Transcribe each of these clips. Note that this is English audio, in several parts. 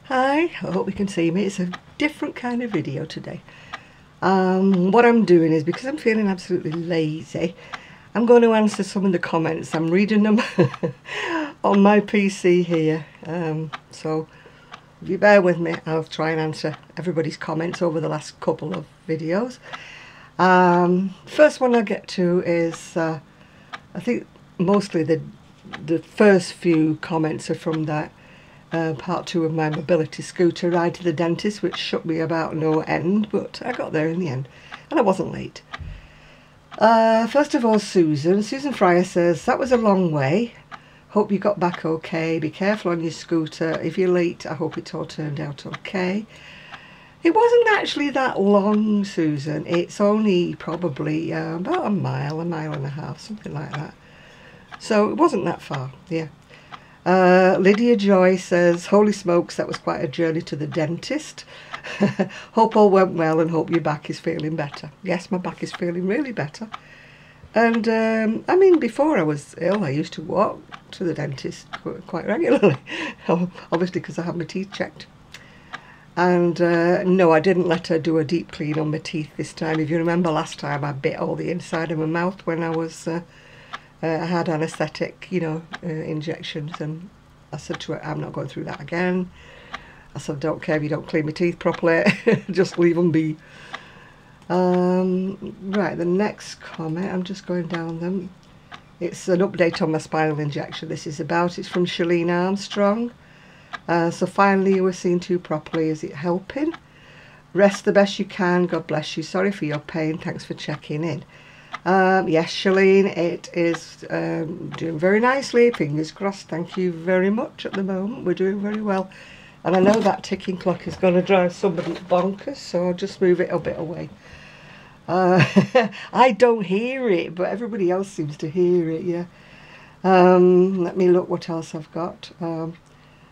Hi, I hope you can see me. It's a different kind of video today. What I'm doing is, because I'm feeling absolutely lazy, I'm going to answer some of the comments. I'm reading them on my PC here. So if you bear with me, I'll try and answer everybody's comments over the last couple of videos. First one I get to is, I think mostly the first few comments are from that part 2 of my mobility scooter ride to the dentist, which shook me about no end, but I got there in the end and I wasn't late. First of all, Susan Fryer says, that was a long way. Hope you got back okay. Be careful on your scooter. If you're late, I hope it all turned out okay. It wasn't actually that long, Susan. It's only probably about a mile and a half, something like that. So it wasn't that far, yeah. Lydia Joy says, holy smokes, that was quite a journey to the dentist. Hope all went well and hope your back is feeling better. Yes, my back is feeling really better. And I mean, before I was ill, I used to walk to the dentist quite regularly, obviously because I had my teeth checked. And no, I didn't let her do a deep clean on my teeth this time. If you remember last time, I bit all the inside of my mouth when I was I had anaesthetic, injections, and I said to her, I'm not going through that again. I said, I don't care if you don't clean my teeth properly, just leave them be. Right, the next comment, I'm just going down them. It's an update on my spinal injection this is about. It's from Shalene Armstrong. So finally you were seen to properly. Is it helping? Rest the best you can. God bless you. Sorry for your pain. Thanks for checking in. Yes, Shalene, it is doing very nicely. Fingers crossed. Thank you very much at the moment. We're doing very well. And I know that ticking clock is going to drive somebody bonkers, so I'll just move it a bit away. I don't hear it, but everybody else seems to hear it, yeah. Let me look what else I've got.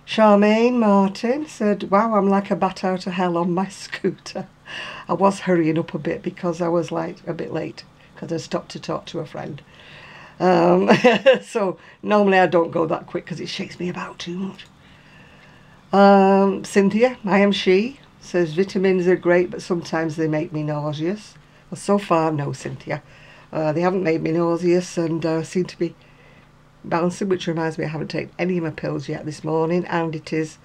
Charmaine Martin said, wow, I'm like a bat out of hell on my scooter. I was hurrying up a bit because I was like a bit late, because I stopped to talk to a friend. So normally I don't go that quick because it shakes me about too much. Cynthia, I am she, says vitamins are great but sometimes they make me nauseous. Well, so far no, Cynthia. They haven't made me nauseous and seem to be balancing, which reminds me I haven't taken any of my pills yet this morning, and it is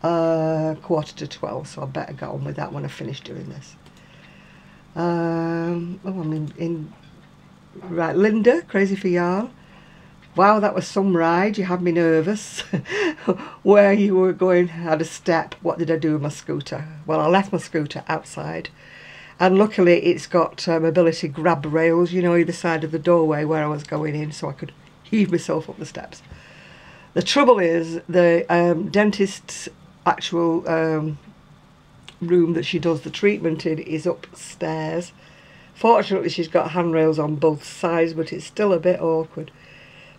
11:45, so I better get on with that when I finish doing this. Right, Linda, crazy for yarn. Wow, that was some ride. You had me nervous. Where you were going had a step. What did I do with my scooter? Well, I left my scooter outside, and luckily it's got mobility grab rails, either side of the doorway where I was going in, so I could heave myself up the steps. The trouble is the dentist's actual room that she does the treatment in is upstairs. Fortunately, she's got handrails on both sides, but it's still a bit awkward.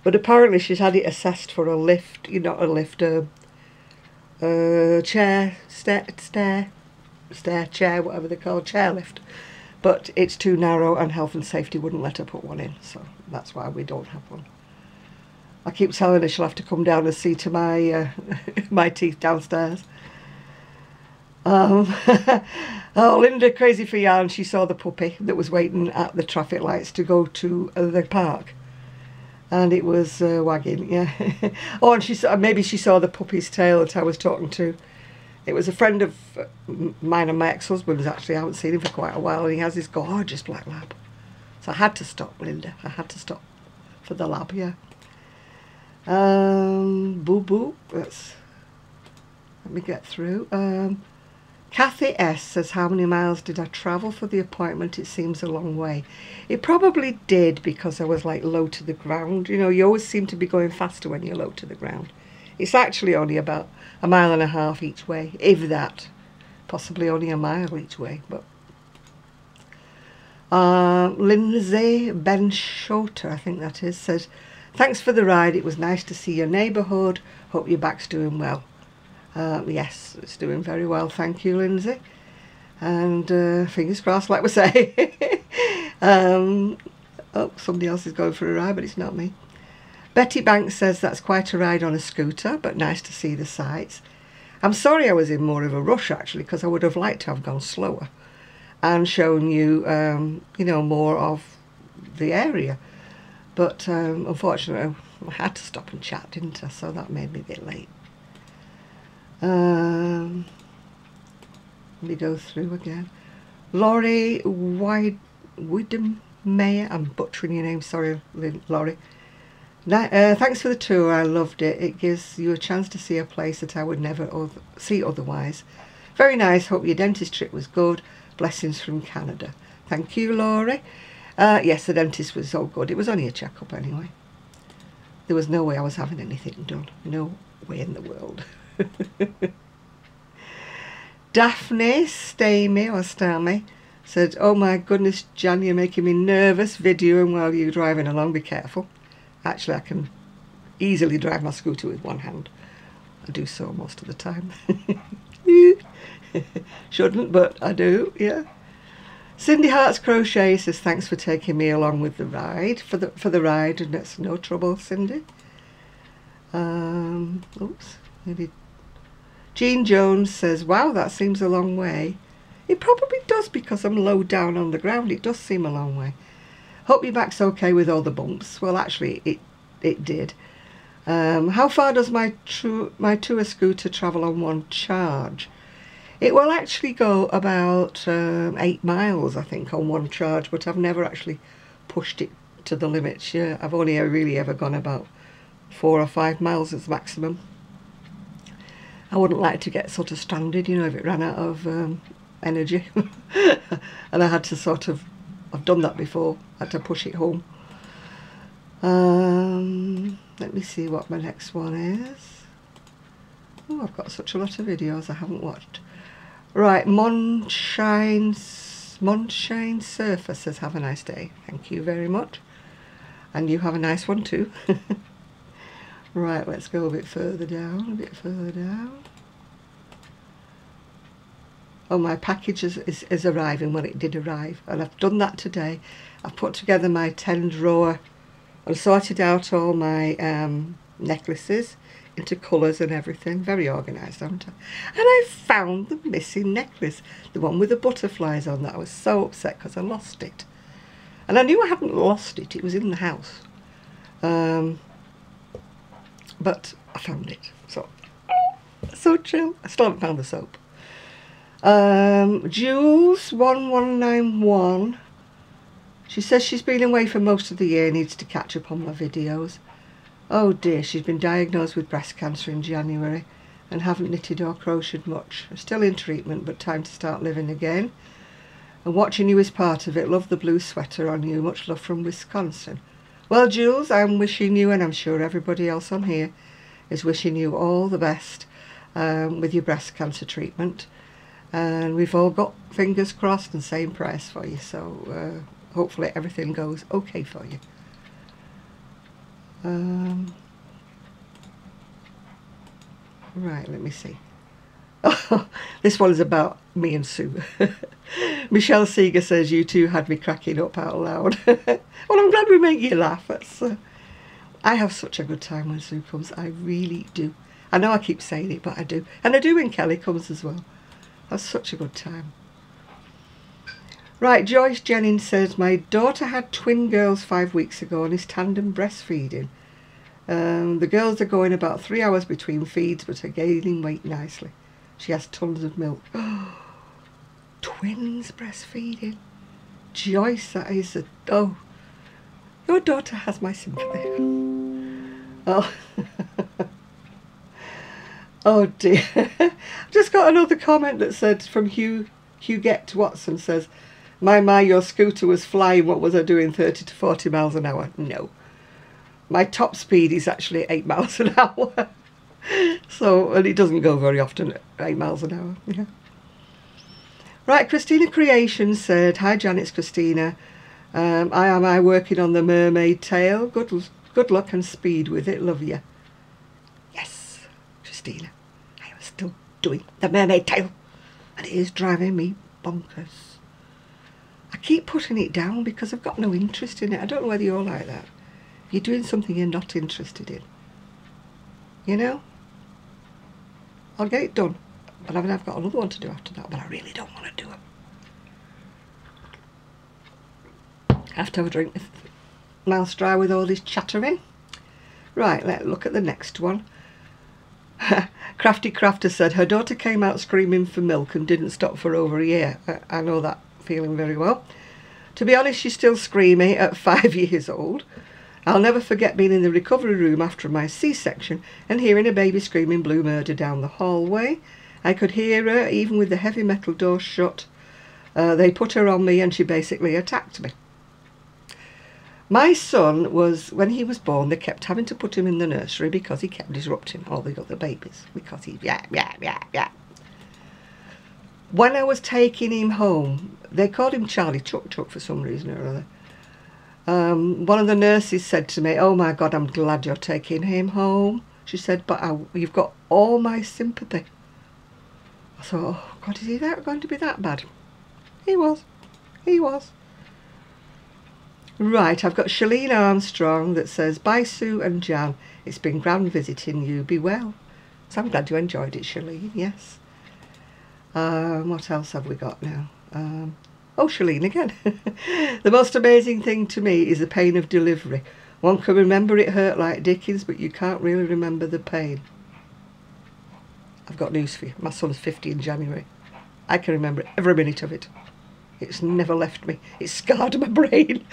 But apparently she's had it assessed for a lift, not a lift, chair, chair, whatever they're called, chair lift. But it's too narrow and health and safety wouldn't let her put one in, so that's why we don't have one. I keep telling her she'll have to come down and see to my my teeth downstairs. Oh, Linda, crazy for yarn, she saw the puppy that was waiting at the traffic lights to go to the park. And it was wagging, yeah. Oh, and maybe she saw the puppy's tail that I was talking to. It was a friend of mine and my ex-husband's, actually. I haven't seen him for quite a while, and he has this gorgeous black lab. So I had to stop, Linda. I had to stop for the lab, yeah. Boo boo. Let me get through. Kathy S says, how many miles did I travel for the appointment? It seems a long way. It probably did because I was like low to the ground. You always seem to be going faster when you're low to the ground. It's actually only about 1.5 miles each way, if that. Possibly only a mile each way. But Lindsay Ben Shorter, I think that is, says, thanks for the ride. It was nice to see your neighbourhood. Hope your back's doing well. Yes, it's doing very well, thank you, Lindsay. And fingers crossed, like we say. Oh, somebody else is going for a ride, but it's not me. Betty Banks says that's quite a ride on a scooter, but nice to see the sights. I'm sorry I was in more of a rush actually, because I would have liked to have gone slower and shown you, you know, more of the area. But unfortunately, I had to stop and chat, didn't I? So that made me a bit late. Let me go through again. Laurie Widemayer, I'm butchering your name, sorry Laurie. Thanks for the tour, I loved it. It gives you a chance to see a place that I would never see otherwise. Very nice, hope your dentist trip was good. Blessings from Canada. Thank you, Laurie. Yes, the dentist was all good. It was only a checkup anyway. There was no way I was having anything done. No way in the world. Daphne Stamy said, oh my goodness, Jan, you're making me nervous videoing while you're driving along. Be careful. Actually, I can easily drive my scooter with one hand. I do so most of the time. Shouldn't, but I do, yeah. Cindy Hart's Crochet says, thanks for taking me along with the ride, for the ride, and that's no trouble, Cindy. Oops, maybe. Jean Jones says, wow, that seems a long way. It probably does because I'm low down on the ground. It does seem a long way. Hope your back's okay with all the bumps. Well, actually, it did. How far does my tour scooter travel on one charge? It will actually go about 8 miles, I think, on one charge, but I've never actually pushed it to the limits. Yeah, I've only really ever gone about 4 or 5 miles as maximum. I wouldn't like to get sort of stranded, you know, if it ran out of energy. And I had to sort of, I've done that before, I had to push it home. Let me see what my next one is. Oh, I've got such a lot of videos I haven't watched. Right, Monshine Surfer says, have a nice day. Thank you very much. And you have a nice one too. Right, let's go a bit further down, Oh, my package is arriving. Well, it did arrive, and I've done that today. I've put together my 10 drawer and sorted out all my necklaces into colours and everything. Very organised, haven't I? And I found the missing necklace, the one with the butterflies on that. I was so upset because I lost it. And I knew I hadn't lost it. It was in the house. But I found it. So chill. I still haven't found the soap. Jules1191. She says she's been away for most of the year, needs to catch up on my videos. Oh dear, she's been diagnosed with breast cancer in January and haven't knitted or crocheted much. Still in treatment, but time to start living again. And watching you is part of it. Love the blue sweater on you. Much love from Wisconsin. Well, Jules, I'm wishing you, and I'm sure everybody else on here is wishing you all the best with your breast cancer treatment. And we've all got fingers crossed and same prayers for you. So hopefully everything goes okay for you. Right, let me see. Oh, this one is about me and Sue. Michelle Seeger says, you two had me cracking up out loud. Well, I'm glad we make you laugh. I have such a good time when Sue comes. I really do. I know I keep saying it, but I do. And I do when Kelly comes as well. I have such a good time. Right, Joyce Jennings says, my daughter had twin girls 5 weeks ago and is tandem breastfeeding. The girls are going about 3 hours between feeds, but are gaining weight nicely. She has tons of milk. Oh, twins breastfeeding. Joyce, that is a... Oh, your daughter has my sympathy. Oh. Oh dear. Just got another comment that said from Huguette Watson says, my, your scooter was flying. What was I doing? 30 to 40 miles an hour? No. My top speed is actually 8 miles an hour. So, and it doesn't go very often at 8 miles an hour. Yeah. Right, Christina Creation said, hi Jan, it's Christina. I working on the mermaid tail. Good luck and speed with it. Love you. Yes, Christina. I am still doing the mermaid tail. And it is driving me bonkers. I keep putting it down because I've got no interest in it. I don't know whether you're like that. You're doing something you're not interested in. You know? I'll get it done. But I've got another one to do after that, but I really don't want to do it. I have to have a drink with mouth dry with all this chattering. Right, let's look at the next one. Crafty Crafter said her daughter came out screaming for milk and didn't stop for over a year. I know that feeling very well. To be honest, she's still screaming at 5 years old. I'll never forget being in the recovery room after my C-section and hearing a baby screaming blue murder down the hallway. I could hear her even with the heavy metal door shut. They put her on me and she basically attacked me. My son when he was born, they kept having to put him in the nursery because he kept disrupting all the other babies. Because he, yeah. When I was taking him home, they called him Charlie Chuck Chuck for some reason or other. One of the nurses said to me, "Oh my God, I'm glad you're taking him home." She said, "But you've got all my sympathy." I thought, oh God, is he going to be that bad? He was. He was. Right, I've got Shalene Armstrong that says, "Bye Sue and Jan, it's been grand visiting you, be well." So I'm glad you enjoyed it, Shalene, yes. What else have we got now? Oh, Shalene again. "The most amazing thing to me is the pain of delivery. One can remember it hurt like Dickens, but you can't really remember the pain." I've got news for you. My son's 50 in January. I can remember every minute of it. It's never left me. It's scarred my brain.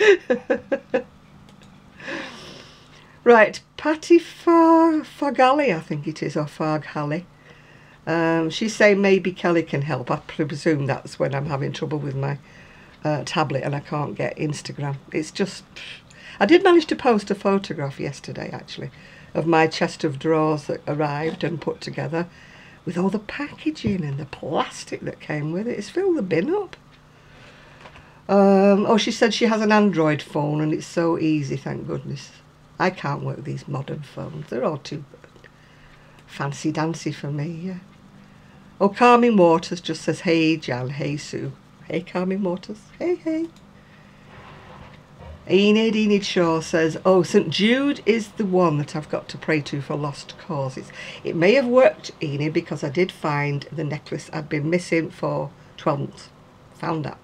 Right, Patty Fargali, I think it is, or Farghally. She's saying maybe Kelly can help. I presume that's when I'm having trouble with my tablet and I can't get Instagram. It's just... I did manage to post a photograph yesterday, actually, of my chest of drawers that arrived and put together with all the packaging and the plastic that came with it. It's filled the bin up. Oh, she said she has an Android phone and it's so easy, thank goodness. I can't work these modern phones. They're all too fancy-dancy for me, yeah. Oh, Carmen Waters just says, "Hey Jan, hey Sue." Hey Carmen Waters, hey. Enid Shaw says, "Oh, St Jude is the one that I've got to pray to for lost causes. It may have worked, Enid, because I did find the necklace I'd been missing for 12 months. Found that.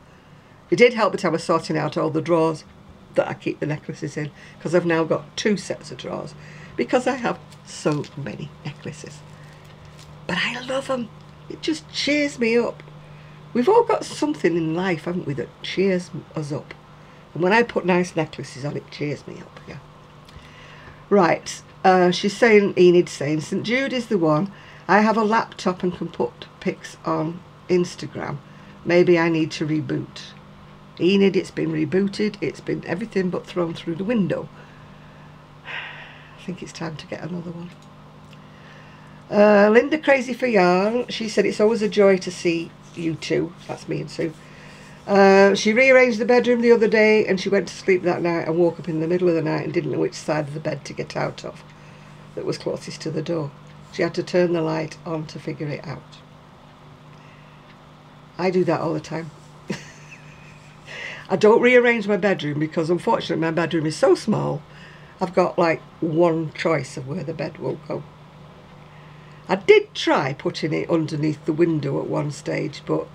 It did help that I was sorting out all the drawers that I keep the necklaces in, because I've now got 2 sets of drawers, because I have so many necklaces. But I love them. It just cheers me up. We've all got something in life, haven't we, that cheers us up. And when I put nice necklaces on, it cheers me up, yeah. Right, she's saying, Enid's saying, "St Jude is the one. I have a laptop and can put pics on Instagram. Maybe I need to reboot." Enid, it's been rebooted. It's been everything but thrown through the window. I think it's time to get another one. Linda Crazy for Yarn, she said, "It's always a joy to see you two." That's me and Sue. She rearranged the bedroom the other day and she went to sleep that night and woke up in the middle of the night and didn't know which side of the bed to get out of that was closest to the door. She had to turn the light on to figure it out. I do that all the time. I don't rearrange my bedroom because unfortunately my bedroom is so small. I've got like one choice of where the bed will go. I did try putting it underneath the window at one stage, but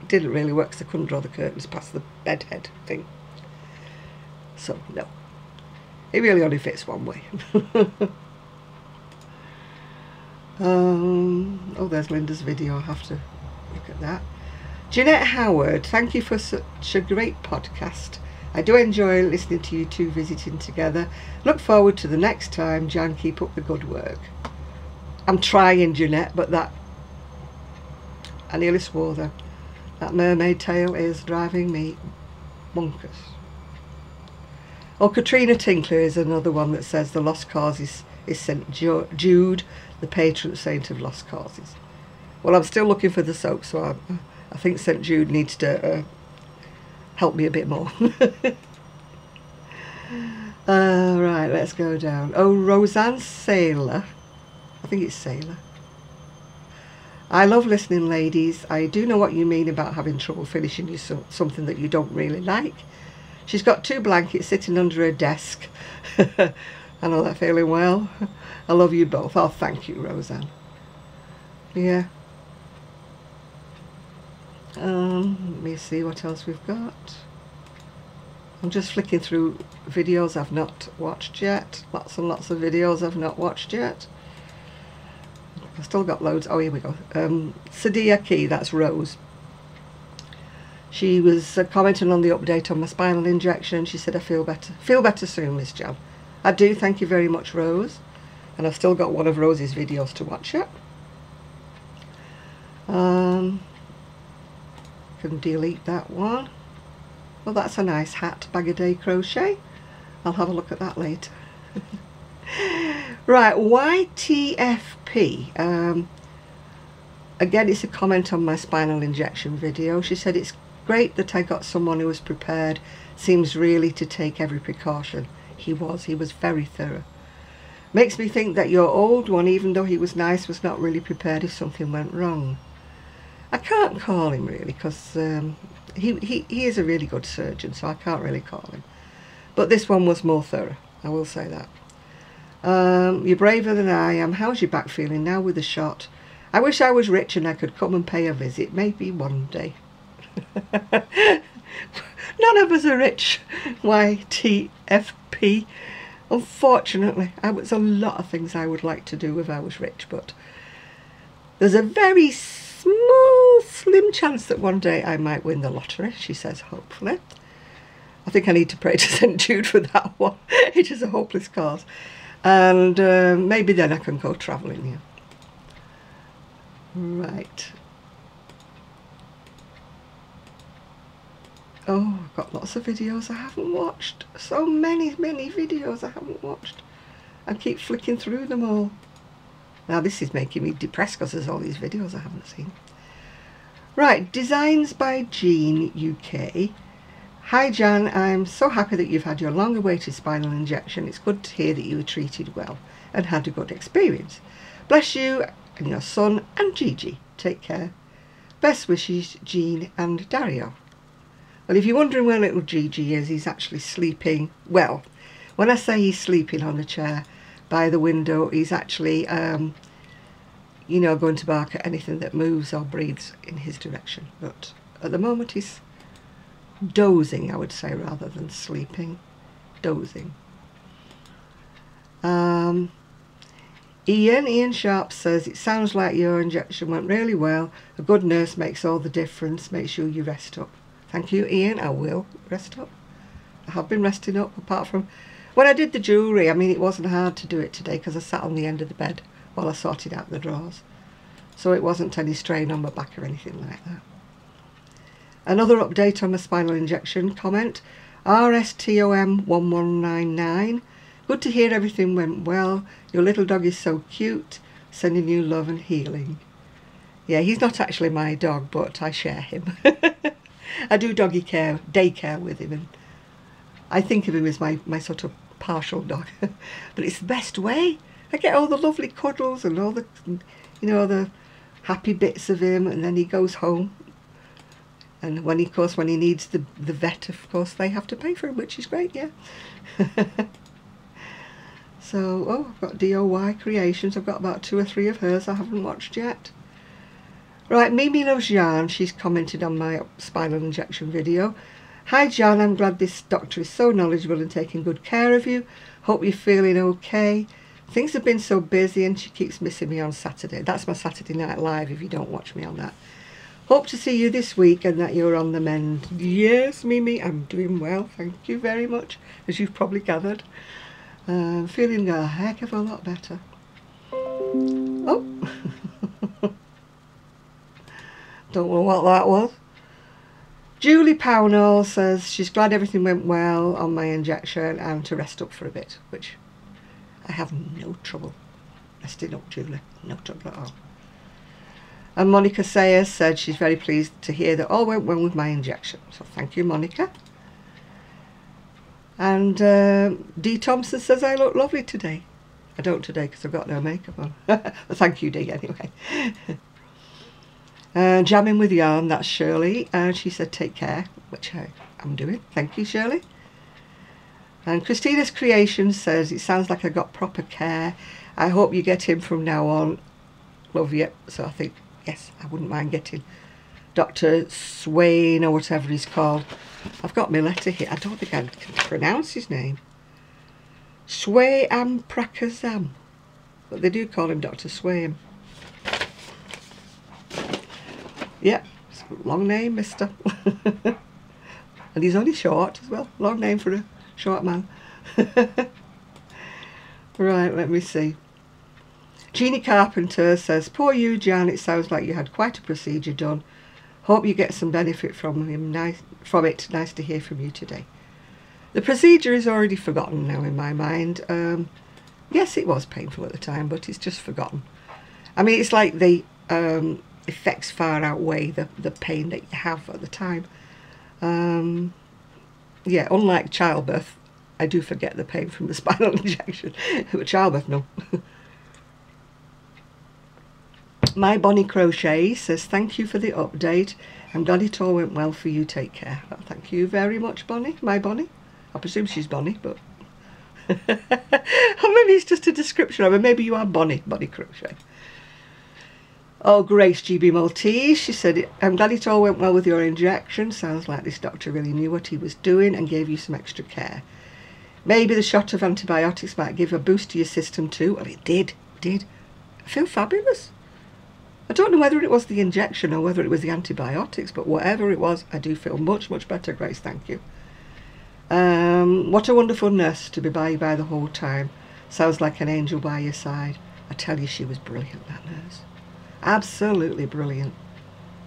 it didn't really work because I couldn't draw the curtains past the bed head thing. So no, it really only fits one way. Oh, there's Linda's video. I'll have to look at that. Jeanette Howard, "Thank you for such a great podcast. I do enjoy listening to you two visiting together. Look forward to the next time. Jan, keep up the good work." I'm trying, Jeanette, but I nearly swore there. That mermaid tail is driving me bonkers. Oh, Katrina Tinkler is another one that says the lost cause is St Jude, the patron saint of lost causes. Well, I'm still looking for the soap, so I think St Jude needs to help me a bit more. Right, let's go down. Oh, Roseanne Sailor. I think it's Sailor. "I love listening, ladies. I do know what you mean about having trouble finishing something that you don't really like. She's got 2 blankets sitting under her desk." I know that feeling well. I love you both. Oh, thank you, Roseanne. Yeah. Let me see what else we've got. I'm just flicking through videos I've not watched yet. Lots and lots of videos I've not watched yet. I've still got loads. Oh, here we go. Cydiakey, that's Rose. She was commenting on the update on my spinal injection. She said, I feel better. Feel better soon, Miss Jan. I do, thank you very much, Rose. And I've still got one of Rose's videos to watch yet. Can delete that one. Well, that's a nice hat, bag a day crochet. I'll have a look at that later. Right, YTFP. Again, it's a comment on my spinal injection video. She said, it's great that I got someone who was prepared. Seems really to take every precaution. He was very thorough. Makes me think that your old one, even though he was nice, was not really prepared if something went wrong. I can't call him really, because he is a really good surgeon, so I can't really call him. But this one was more thorough, I will say that. You're braver than I am. How's your back feeling now with the shot? I wish I was rich and I could come and pay a visit. Maybe one day. None of us are rich. YTFP. Unfortunately, there's a lot of things I would like to do if I was rich, but there's a very small, slim chance that one day I might win the lottery, she says, hopefully. I think I need to pray to St. Jude for that one. It is a hopeless cause. And maybe then I can go travelling here. Right. Oh, I've got lots of videos I haven't watched. So many videos I haven't watched. I keep flicking through them all. Now this is making me depressed because there's all these videos I haven't seen. Right, Designs by Jeanne UK. Hi Jan, I'm so happy that you've had your long-awaited spinal injection. It's good to hear that you were treated well and had a good experience. Bless you and your son and Gigi. Take care. Best wishes, Jeanne and Dario. Well, if you're wondering where little Gigi is, he's actually sleeping. Well, when I say he's sleeping on the chair by the window, he's actually, you know, going to bark at anything that moves or breathes in his direction. But at the moment he's dozing, I would say, rather than sleeping. Dozing. Ian Sharp says, it sounds like your injection went really well. A good nurse makes all the difference. Make sure you rest up. Thank you, Ian. I will rest up. I have been resting up, apart from when I did the jewellery. I mean, it wasn't hard to do it today because I sat on the end of the bed while I sorted out the drawers. So it wasn't any strain on my back or anything like that. Another update on my spinal injection comment. RSTOM1199. Good to hear everything went well. Your little dog is so cute. Sending you love and healing. Yeah, he's not actually my dog, but I share him. I do doggy care, daycare with him, and I think of him as my sort of partial dog. But it's the best way. I get all the lovely cuddles and all the, you know, the happy bits of him, and then he goes home. And when he, of course, when he needs the vet, of course, they have to pay for him, which is great, yeah. So, oh, I've got DOY Creations. I've got about 2 or 3 of hers I haven't watched yet. Right, Mimi loves Jeanne. She's commented on my spinal injection video. Hi Jeanne, I'm glad this doctor is so knowledgeable and taking good care of you. Hope you're feeling okay. Things have been so busy and she keeps missing me on Saturday. That's my Saturday Night Live if you don't watch me on that. Hope to see you this week and that you're on the mend. Yes, Mimi, I'm doing well. Thank you very much, as you've probably gathered. Feeling a heck of a lot better. Oh. Don't know what that was. Julie Pownall says she's glad everything went well on my injection and to rest up for a bit, which I have no trouble resting up, Julie. No trouble at all. And Monica Sayers said she's very pleased to hear that all went well with my injection. So thank you, Monica. And Dee Thompson says I look lovely today. I don't today because I've got no makeup on. But thank you, Dee, anyway. Jamming with Yarn, that's Shirley, and she said take care, which I'm doing. Thank you, Shirley. And Christina's Creation says it sounds like I got proper care. I hope you get him from now on. love you. So I think, yes, I wouldn't mind getting Dr. Swain or whatever he's called. I've got my letter here. I don't think I can pronounce his name. Swayam Prakazam. But they do call him Dr. Swain. Yeah, it's a long name, mister. And he's only short as well. Long name for a short man. Right, let me see. Jeannie Carpenter says, poor you, Jan, it sounds like you had quite a procedure done. Hope you get some benefit from it. Nice to hear from you today. The procedure is already forgotten now in my mind. Yes, it was painful at the time, but it's just forgotten. I mean, it's like the effects far outweigh the pain that you have at the time. Yeah, unlike childbirth, I do forget the pain from the spinal injection. But childbirth, no. My Bonnie Crochet says, thank you for the update. I'm glad it all went well for you. Take care. Well, thank you very much, Bonnie. My Bonnie. I presume she's Bonnie, but... or maybe it's just a description of her. Maybe you are Bonnie Crochet. Oh, Grace GB Maltese, she said, I'm glad it all went well with your injection. Sounds like this doctor really knew what he was doing and gave you some extra care. Maybe the shot of antibiotics might give a boost to your system too. Well, it did. I feel fabulous. I don't know whether it was the injection or whether it was the antibiotics, but whatever it was, I do feel much, much better, Grace, thank you. What a wonderful nurse to be by you by the whole time. Sounds like an angel by your side. I tell you, she was brilliant, that nurse. Absolutely brilliant.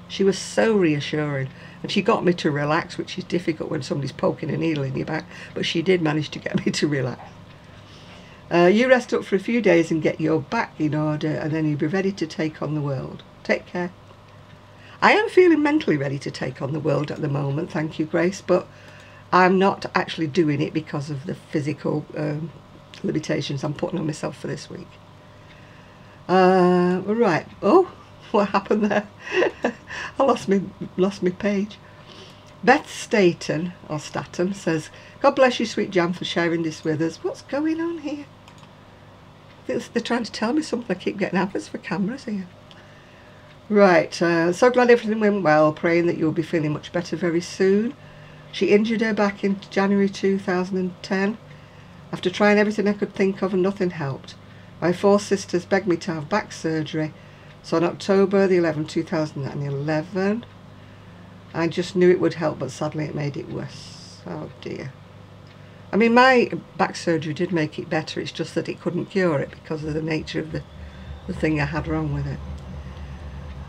She was so reassuring, and she got me to relax, which is difficult when somebody's poking a needle in your back, but she did manage to get me to relax. You rest up for a few days and get your back in order, and then you'll be ready to take on the world. Take care. I am feeling mentally ready to take on the world at the moment, thank you, Grace, but I'm not actually doing it because of the physical limitations I'm putting on myself for this week. Right. Oh, what happened there? I lost me page. Beth Staten, or Staten, says, God bless you, sweet Jan, for sharing this with us. What's going on here? They're trying to tell me something. I keep getting adverts for cameras here. Right, so glad everything went well. Praying that you'll be feeling much better very soon. She injured her back in January 2010. After trying everything I could think of and nothing helped. My 4 sisters begged me to have back surgery. So on October the 11th, 2011, I just knew it would help, but sadly it made it worse. Oh dear. I mean, my back surgery did make it better. It's just that it couldn't cure it because of the nature of the thing I had wrong with it.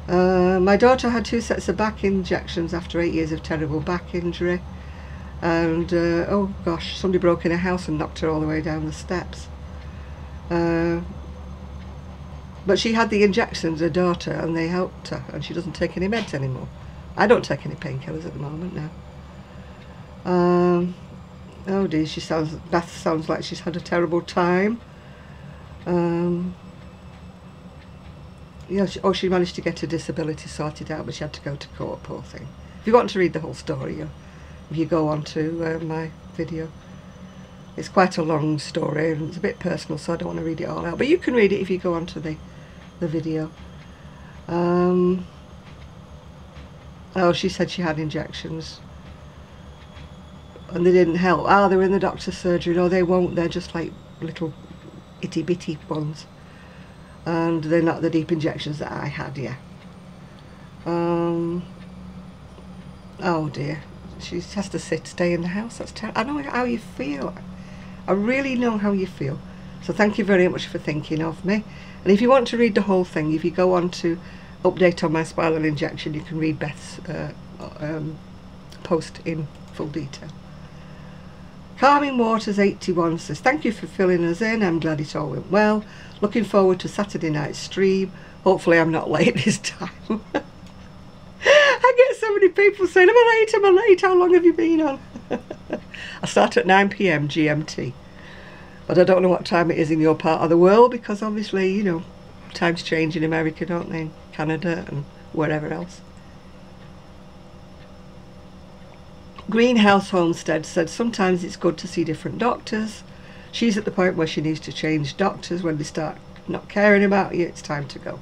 My daughter had 2 sets of back injections after 8 years of terrible back injury. And, oh gosh, somebody broke in her house and knocked her all the way down the steps. But she had the injections, her daughter, and they helped her, and she doesn't take any meds anymore. I don't take any painkillers at the moment now. Oh dear, Beth sounds like she's had a terrible time. Yeah, she managed to get her disability sorted out, but she had to go to court, poor thing. If you want to read the whole story, if you go on to my video. It's quite a long story, and it's a bit personal, so I don't want to read it all out. But you can read it if you go on to the video. Oh, she said she had injections. And they didn't help. Ah, they were in the doctor's surgery. No, they won't. They're just like little itty-bitty ones. And they're not the deep injections that I had, yeah. Oh dear. She has to stay in the house. That's terrible. I know how you feel. I really know how you feel. So thank you very much for thinking of me. And if you want to read the whole thing, if you go on to update on my spinal injection, you can read Beth's post in full detail. Calming Waters 81 says, thank you for filling us in. I'm glad it all went well. Looking forward to Saturday night's stream. Hopefully I'm not late this time. I get so many people saying, am I late, how long have you been on? I start at 9 PM GMT. But I don't know what time it is in your part of the world, because obviously, you know, times change in America, don't they? In Canada and wherever else. Greenhouse Homestead said, sometimes it's good to see different doctors. She's at the point where she needs to change doctors. When they start not caring about you, it's time to go.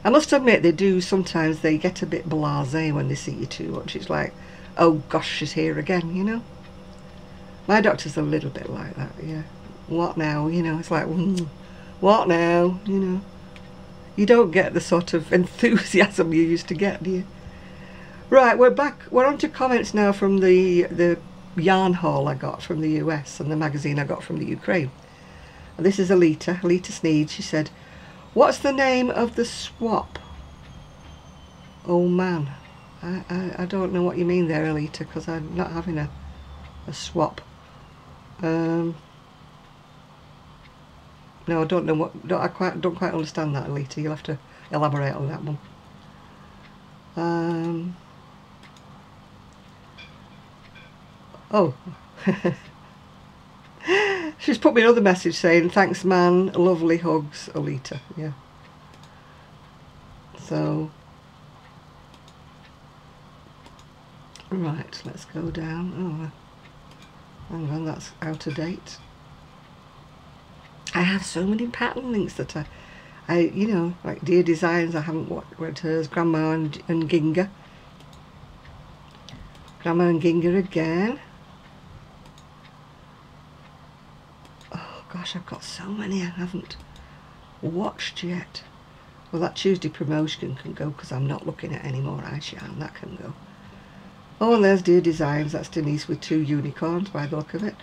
I must admit they do sometimes, they get a bit blasé when they see you too much. It's like, oh gosh, she's here again, you know. My doctor's a little bit like that, yeah. What now, you know, it's like, what now, you know. You don't get the sort of enthusiasm you used to get, do you? Right, we're back, we're on to comments now from the yarn haul I got from the US and the magazine I got from the Ukraine. And this is Alita Sneed. She said, what's the name of the swap? Oh man, I don't know what you mean there, Alita, because I'm not having a swap. No, I don't know what. Don't quite understand that, Alita. You'll have to elaborate on that one. Oh, she's put me another message saying, thanks man, lovely hugs, Alita. Yeah. So, right, let's go down. Oh, hang on, that's out of date. I have so many pattern links that I you know, like Dear Designs, I haven't read hers, Grandma and Ginga. Grandma and Ginga again. Oh gosh, I've got so many I haven't watched yet. Well, that Tuesday promotion can go because I'm not looking at any more eyeshadow. That can go. Oh, and there's Dear Designs. That's Denise with 2 unicorns by the look of it.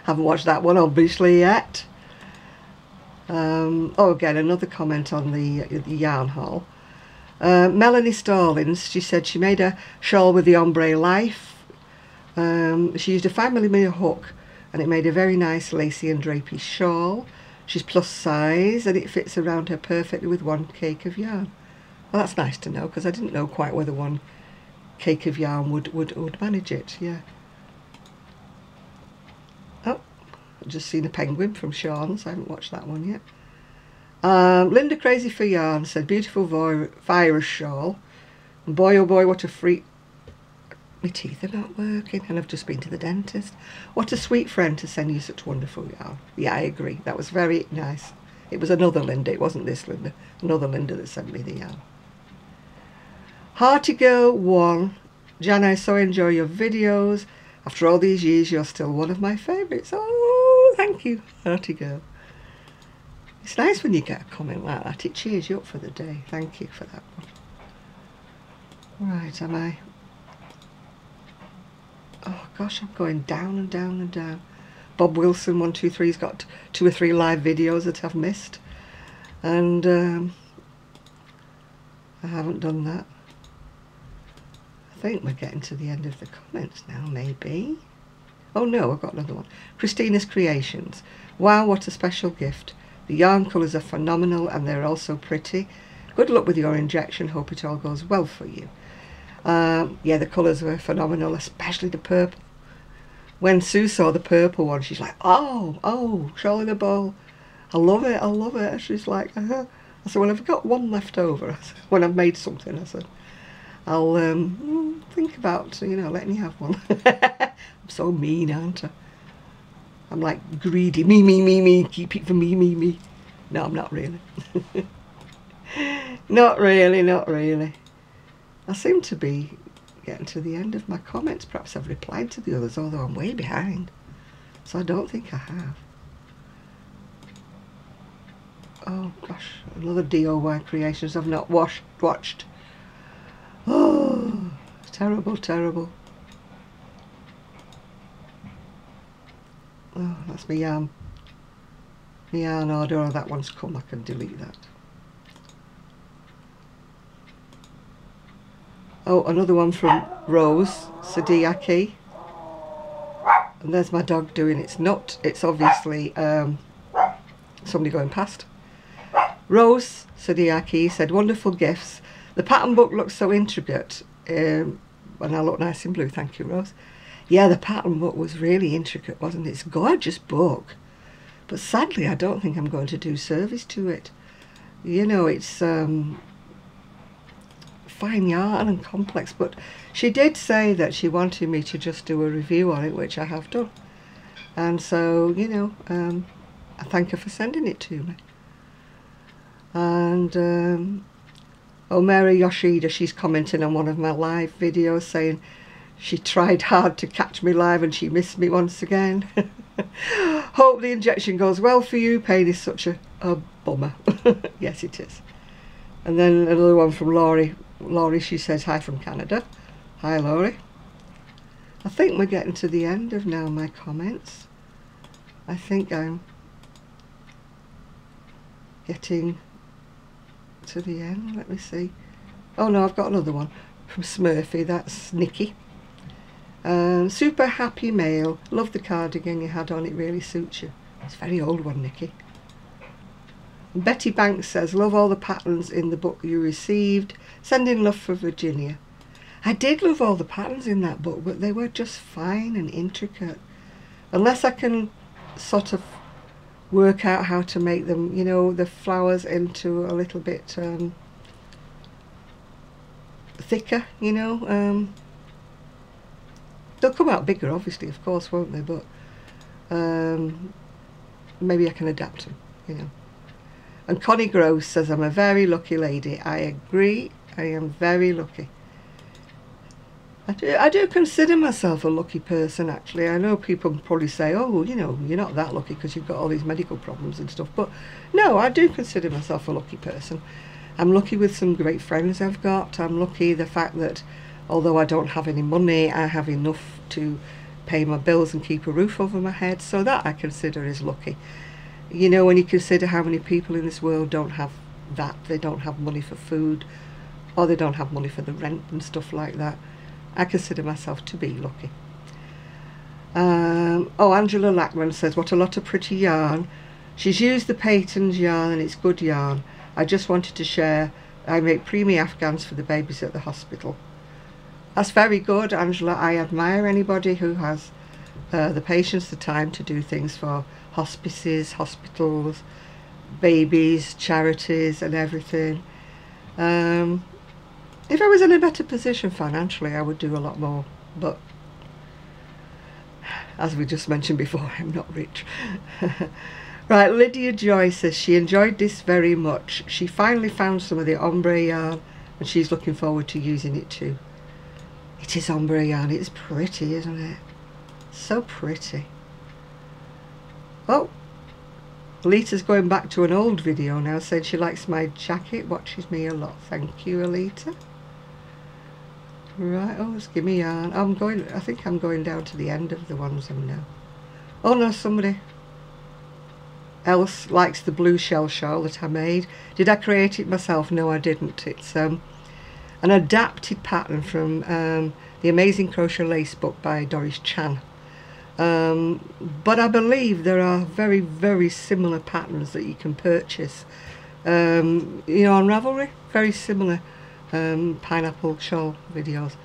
Haven't watched that one obviously yet. Oh, again, another comment on the yarn haul. Melanie Stallings, she said she made a shawl with the ombre life. She used a 5mm hook and it made a very nice lacy and drapey shawl. She's plus size and it fits around her perfectly with 1 cake of yarn. Well, that's nice to know because I didn't know quite whether 1 cake of yarn would manage it. Yeah. Oh, I've just seen a penguin from Sean's. I haven't watched that one yet. Linda Crazy for Yarn said, beautiful virus shawl. And boy oh boy, what a freak. My teeth are not working and I've just been to the dentist. What a sweet friend to send you such wonderful yarn. Yeah, I agree. That was very nice. It was another Linda. It wasn't this Linda. Another Linda that sent me the yarn. Hearty Girl 1. Jan, I so enjoy your videos. After all these years, you're still one of my favourites. Oh, thank you, Hearty Girl. It's nice when you get a comment like that. It cheers you up for the day. Thank you for that one. Right, am I? Oh gosh, I'm going down and down and down. Bob Wilson 123's got 2 or 3 live videos that I've missed. And I haven't done that. I think we're getting to the end of the comments now, maybe. Oh no, I've got another one. Christina's Creations. Wow, what a special gift. The yarn colours are phenomenal and they're also pretty. Good luck with your injection. Hope it all goes well for you. Yeah, the colours were phenomenal, especially the purple. When Sue saw the purple one, she's like, oh, shawl in a bowl. I love it, I love it. She's like, I said, well, I've got 1 left over. When I've made something, I said, I'll think about, you know, letting you have one. I'm so mean, aren't I? I'm like greedy, me, keep it for me. No, I'm not really. Not really. I seem to be getting to the end of my comments. Perhaps I've replied to the others, although I'm way behind. So I don't think I have. Oh gosh, another DIY Creations I've not watched. Oh, terrible. Oh, that's my yarn order. Oh, that one's come. I can delete that. Oh, another one from Rose Cydiakey. And there's my dog doing its nut. It's obviously somebody going past. Rose Cydiakey said, wonderful gifts. The pattern book looks so intricate. And I look nice in blue. Thank you, Rose. Yeah, the pattern book was really intricate, wasn't it? It's a gorgeous book. But sadly, I don't think I'm going to do service to it. You know, it's fine yarn and complex. But she did say that she wanted me to just do a review on it, which I have done. And so, you know, I thank her for sending it to me. And Mary Yoshida, she's commenting on one of my live videos saying she tried hard to catch me live and she missed me once again. Hope the injection goes well for you. Pain is such a bummer. Yes, it is. And then another one from Laurie. Laurie, she says hi from Canada. Hi, Laurie. I think we're getting to the end of now my comments. I think I'm getting to the end. Let me see. Oh no, I've got another one from Smurfy. That's Nikki. Super happy male. Love the cardigan you had on. It really suits you. It's a very old one, Nikki. And Betty Banks says, love all the patterns in the book you received. Sending love for Virginia. I did love all the patterns in that book, but they were just fine and intricate. Unless I can sort of work out how to make them, you know, the flowers into a little bit thicker, you know. They'll come out bigger, obviously, of course, won't they? But maybe I can adapt them, you know. And Connie Gross says, I'm a very lucky lady. I agree. I am very lucky. I do consider myself a lucky person, actually. I know people probably say, oh, you know, you're not that lucky because you've got all these medical problems and stuff. But no, I do consider myself a lucky person. I'm lucky with some great friends I've got. I'm lucky the fact that although I don't have any money, I have enough to pay my bills and keep a roof over my head. So that I consider is lucky. You know, when you consider how many people in this world don't have that, they don't have money for food, or they don't have money for the rent and stuff like that, I consider myself to be lucky. Oh, Angela Lackman says, what a lot of pretty yarn. She's used the Peyton's yarn and it's good yarn. I just wanted to share. I make preemie afghans for the babies at the hospital. That's very good, Angela. I admire anybody who has the patience, the time to do things for hospices, hospitals, babies, charities and everything. If I was in a better position financially, I would do a lot more, but as we just mentioned before, I'm not rich. Right, Lydia Joy says she enjoyed this very much. She finally found some of the ombre yarn and she's looking forward to using it too. It is ombre yarn. It's pretty, isn't it? So pretty. Oh, Alita's going back to an old video now, saying she likes my jacket, watches me a lot. Thank you, Alita. Right, oh, just give me yarn. I think I'm going down to the end of the ones I'm now. Oh no, somebody else likes the blue shell shawl that I made. Did I create it myself? No, I didn't. It's an adapted pattern from the Amazing Crochet Lace book by Doris Chan. But I believe there are very, very similar patterns that you can purchase. You know, on Ravelry, very similar pineapple shawl videos.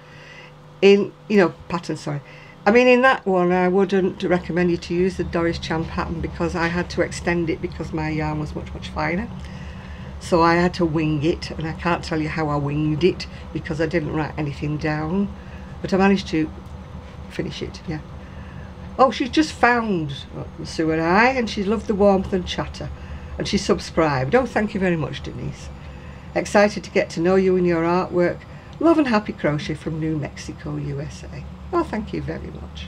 Patterns, sorry. I mean, in that one, I wouldn't recommend you to use the Doris Chan pattern because I had to extend it because my yarn was much, much finer. So I had to wing it, and I can't tell you how I winged it because I didn't write anything down. But I managed to finish it, yeah. Oh, she's just found Sue and I, and she loved the warmth and chatter. And she subscribed. Oh, thank you very much, Denise. Excited to get to know you and your artwork. Love and happy crochet from New Mexico, USA. Oh, thank you very much.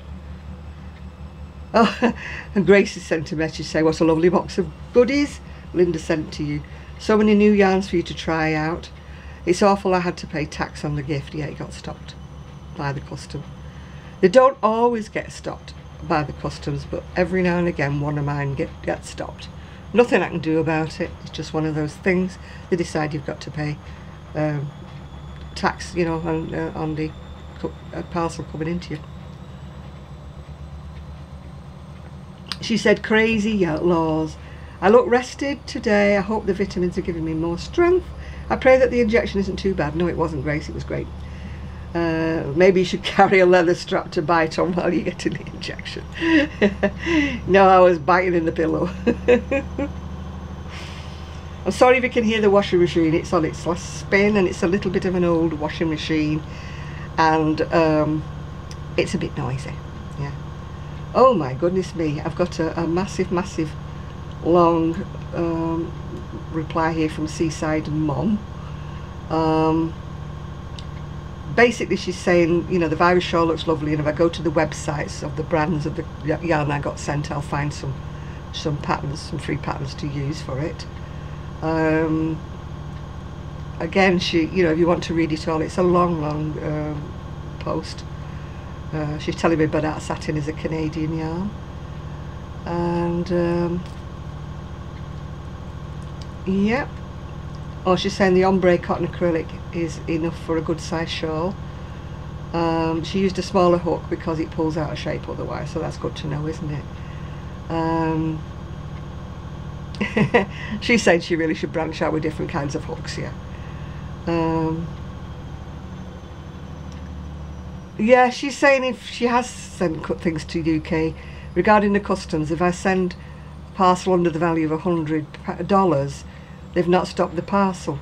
Oh, and Grace has sent a message saying, what a lovely box of goodies Linda sent to you. So many new yarns for you to try out. It's awful I had to pay tax on the gift. Yeah, it got stopped by the custom. They don't always get stopped by the customs, but every now and again one of mine gets stopped. Nothing I can do about it. It's just one of those things. They decide you've got to pay tax, you know, on the parcel coming into you. She said, crazy outlaws. I look rested today. I hope the vitamins are giving me more strength. I pray that the injection isn't too bad. No, it wasn't, Grace. It was great. Maybe you should carry a leather strap to bite on while you're getting the injection. No, I was biting in the pillow. I'm sorry if you can hear the washing machine. It's on its last spin and it's a little bit of an old washing machine, and it's a bit noisy. Yeah. Oh my goodness me, I've got a massive long reply here from Seaside Mom. Basically she's saying, you know, the virus shawl looks lovely, and if I go to the websites of the brands of the yarn I got sent, I'll find some patterns, some free patterns to use for it. Again, she, you know, if you want to read it all, it's a long post. She's telling me Badat satin is a Canadian yarn, and yeah. Oh, she's saying the ombre cotton acrylic is enough for a good size shawl. She used a smaller hook because it pulls out of shape otherwise, so that's good to know, isn't it? She said she really should branch out with different kinds of hooks, yeah. Yeah, she's saying if she has sent things to UK, regarding the customs, if I send a parcel under the value of $100, they've not stopped the parcel.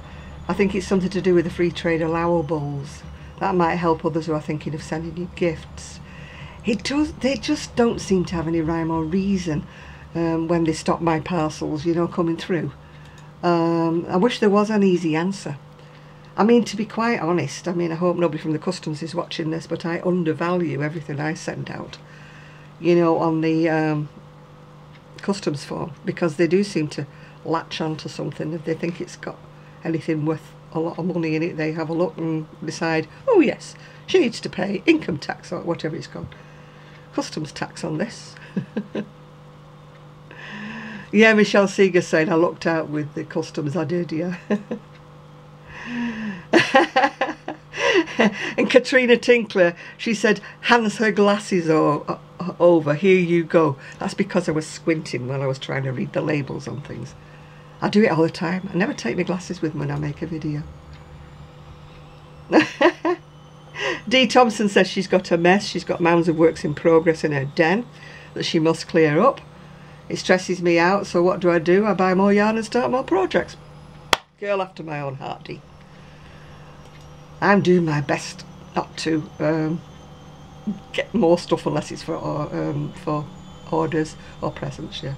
I think it's something to do with the free trade allowables. That might help others who are thinking of sending you gifts. They just don't seem to have any rhyme or reason when they stop my parcels, you know, coming through. I wish there was an easy answer. I mean, to be quite honest, I mean, I hope nobody from the customs is watching this, but I undervalue everything I send out, you know, on the customs form, because they do seem to latch onto something. If they think it's got anything worth a lot of money in it, they have a look and decide, oh yes, she needs to pay income tax or whatever it's called, customs tax on this. Yeah, Michelle Seeger saying I looked out with the customs. I did, yeah. And Katrina Tinkler, she said, hands her glasses over, here you go. That's because I was squinting while I was trying to read the labels on things. I do it all the time. I never take my glasses with me when I make a video. Dee Thompson says she's got a mess. She's got mounds of works in progress in her den that she must clear up. It stresses me out, so what do? I buy more yarn and start more projects. Girl after my own heart, Dee. I'm doing my best not to get more stuff unless it's for orders or presents, yeah.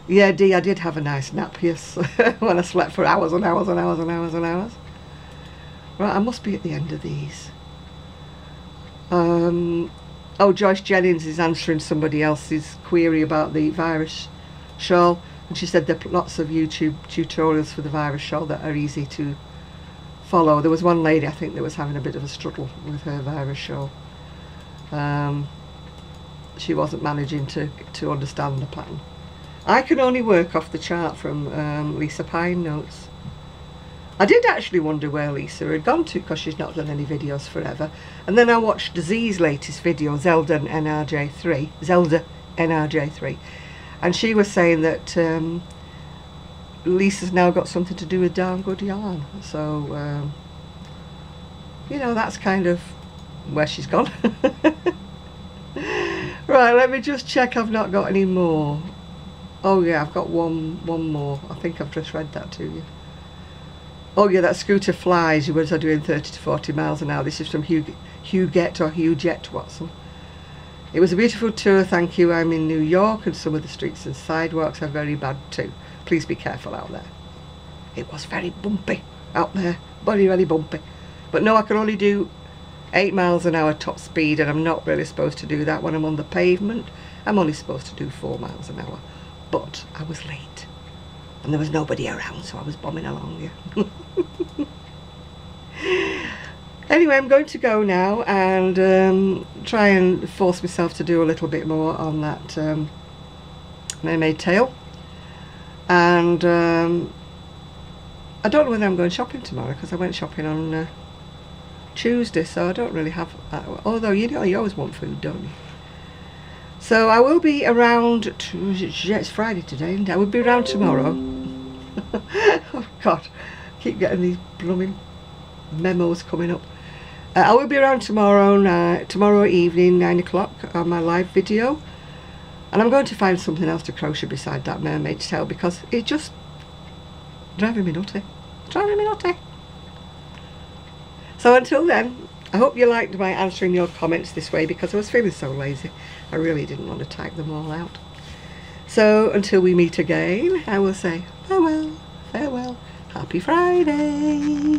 Yeah, Dee, I did have a nice nap, yes, when I slept for hours and hours and hours and hours and hours. Right, I must be at the end of these. Oh, Joyce Jennings is answering somebody else's query about the virus shawl, and she said there are lots of YouTube tutorials for the virus shawl that are easy to follow. There was one lady, I think, that was having a bit of a struggle with her virus shawl. She wasn't managing to understand the pattern. I can only work off the chart from Lisa Pine notes. I did actually wonder where Lisa had gone to, because she's not done any videos forever. And then I watched Z's latest video, Zelda NRJ3, and she was saying that Lisa's now got something to do with Darn Good Yarn. So, you know, that's kind of where she's gone. Right, let me just check I've not got any more. Oh yeah, I've got one more. I think I've just read that to you. Oh yeah, that scooter flies. You were doing 30 to 40 miles an hour. This is from Hughjet Watson. It was a beautiful tour, thank you. I'm in New York and some of the streets and sidewalks are very bad too. Please be careful out there. It was very bumpy out there. Very, very bumpy. But no, I can only do 8 miles an hour top speed, and I'm not really supposed to do that when I'm on the pavement. I'm only supposed to do 4 miles an hour. But I was late and there was nobody around, so I was bombing along, yeah. Anyway, I'm going to go now and try and force myself to do a little bit more on that mermaid tail. And I don't know whether I'm going shopping tomorrow, because I went shopping on Tuesday, so I don't really have that. Although, you know, you always want food, don't you? So I will be around, it's Friday today, and I will be around tomorrow. Oh God, keep getting these blooming memos coming up. I will be around tomorrow evening, 9 o'clock, on my live video. And I'm going to find something else to crochet beside that mermaid tail, because it's just driving me nutty. Driving me nutty. So until then, I hope you liked my answering your comments this way, because I was feeling so lazy. I really didn't want to type them all out. So until we meet again, I will say farewell. Happy Friday!